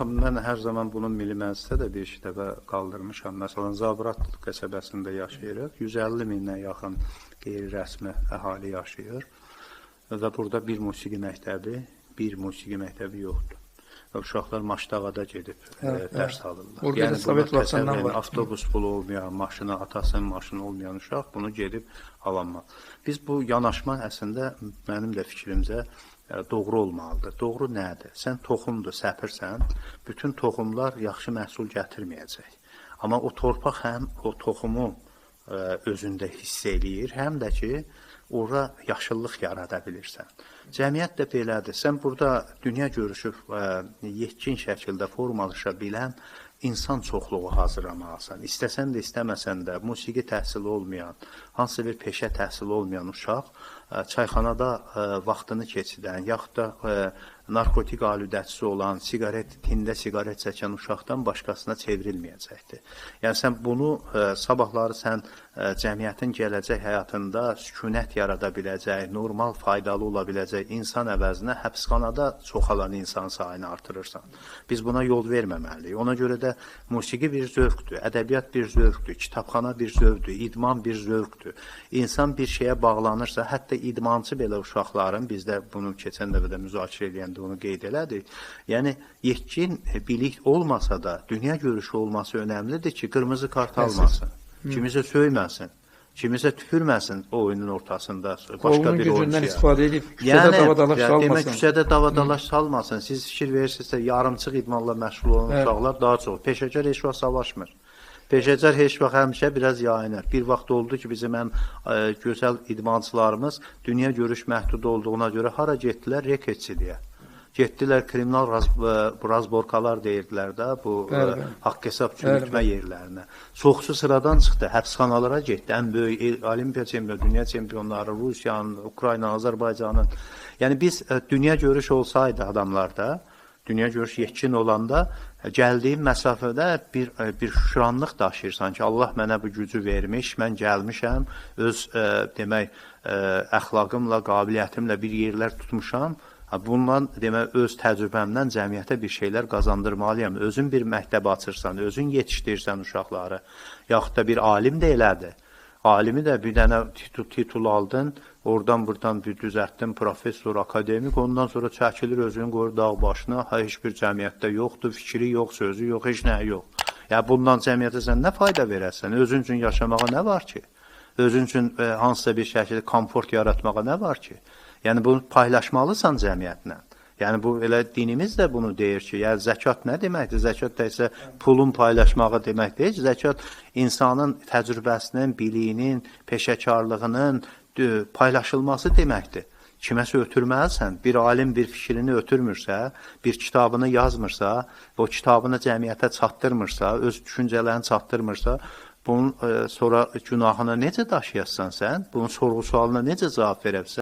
baxın, mən hər zaman bunun Milli Məclisdə də bir iki dəfə qaldırmışam. Məsələn, Zabrat qəsəbəsində yaşayırıq. 150 minə yaxın qeyri-rəsmi əhali yaşayır. Və burada bir musiqi məktəbi yoxdur. Və uşaqlar Maşdağada gedib dərs alırlar. Orada Yəni, Sovet vaxtından var. Avtobus pulu olmayan, atasının maşını olmayan uşaq bunu gedib alanmaz. Biz bu yanaşma əslində mənim də fikrimcə doğru olmalıdır. Doğru nədir? Sən toxumdur, səpirsən, bütün toxumlar yaxşı məhsul gətirməyəcək. Amma o torpaq həm o toxumu özündə hiss eləyir, həm də ki, ora yaşıllıq yarada bilirsən. Cəmiyyət də belədir. Sən burada dünya görüşü yetkin şəkildə formalaşa bilən insan çoxluğu hazırlamalısan. İstəsən də, istəməsən də, musiqi təhsili olmayan, hansı bir peşə təhsili olmayan uşaq çayxanada vaxtını keçidən, yaxud da narkotik alüdəçisi olan, tində siqaret çəkən uşaqdan başqasına çevrilməyəcəkdir. Yəni, sən bunu sabahları sən cəmiyyətin gələcək həyatında sükunət yarada biləcək, normal, faydalı ola biləcək insan əvəzinə həbsxanada çoxalan insan sayını artırırsan. Biz buna yol verməməliyik. Ona görə də musiqi bir zövqdür, ədəbiyyat bir zövqdür, kitabxana bir zövqdür, idman bir zövqdür. İnsan bir şeyə bağlanırsa, hətta idmançı belə uşaqların, bizdə bunu keçən dəfə də müzakirə edəndə onu qeyd elədik. Yəni, yetkin bilik olmasa da, dünya görüşü olması önəmlidir ki, qırmızı kart almasın, kimisə söyməsin, kimisə tüpürməsin o oyunun ortasında başqa bir gücündən istifadə edib, küçədə davadalaş salmasın. Demək, küçədə davadalaş salmasın. Siz fikir verirsinizsə, yarımçıq idmanla məşğul olan uşaqlar daha çox. Peşəkar heç vaxt savaşmır. Peşəkar heç vaxt həmişə biraz yayınır. Bir vaxt oldu ki, bizim gözəl idmançılarımız dünya görüş məhdud olduğuna görə hara getdilər? Reketçiliyə. Getdilər, kriminal razborkalar deyirdilər də, bu haqq hesab çürütmə yerlərinə. Çoxsu sıradan çıxdı, həbsxanalara getdi. Ən böyük olimpiya çempionu, dünya çempionları, Rusiyanın, Ukrayna, Azərbaycanın. Yəni, biz dünya görüş olsaydı adamlarda, dünya görüş yetkin olanda, gəldiyim məsafədə bir şükranlıq daşıyırsan ki, Allah mənə bu gücü vermiş, mən gəlmişəm, öz demək, əxlaqımla, qabiliyyətimlə bir yerlər tutmuşam. Bundan demək, öz təcrübəmdən cəmiyyətə bir şeylər qazandırmalıyam. Özün bir məktəb açırsan, özün yetişdirirsən uşaqları, yaxud da bir alim də elədir. Alimi də bir dənə titul aldın, oradan-buradan bir düzəltdin, professor, akademik, ondan sonra çəkilir özünü qoyur dağ başına, heç bir cəmiyyətdə yoxdur, fikri yox, sözü yox, heç nə yox. Yəni, bundan cəmiyyətə sən nə fayda verərsən? Özün üçün yaşamağa nə var ki? Özün üçün hansısa bir şəkildə komfort yaratmağa nə var ki? Yəni, bunu paylaşmalısan cəmiyyətlə. Yəni, bu elə dinimiz də bunu deyir ki, yəni zəkat nə deməkdir? Zəkat da isə pulun paylaşmağı demək deyil. Zəkat insanın təcrübəsinin, biliyinin, peşəkarlığının paylaşılması deməkdir. Kiməsə ötürməlisən, bir alim bir fikrini ötürmürsə, bir kitabını yazmırsa, o kitabını cəmiyyətə çatdırmırsa, öz düşüncələrini çatdırmırsa, bunun sonra günahını necə daşıyasın sən? Bunun sorğu sualına necə cavab verəsən?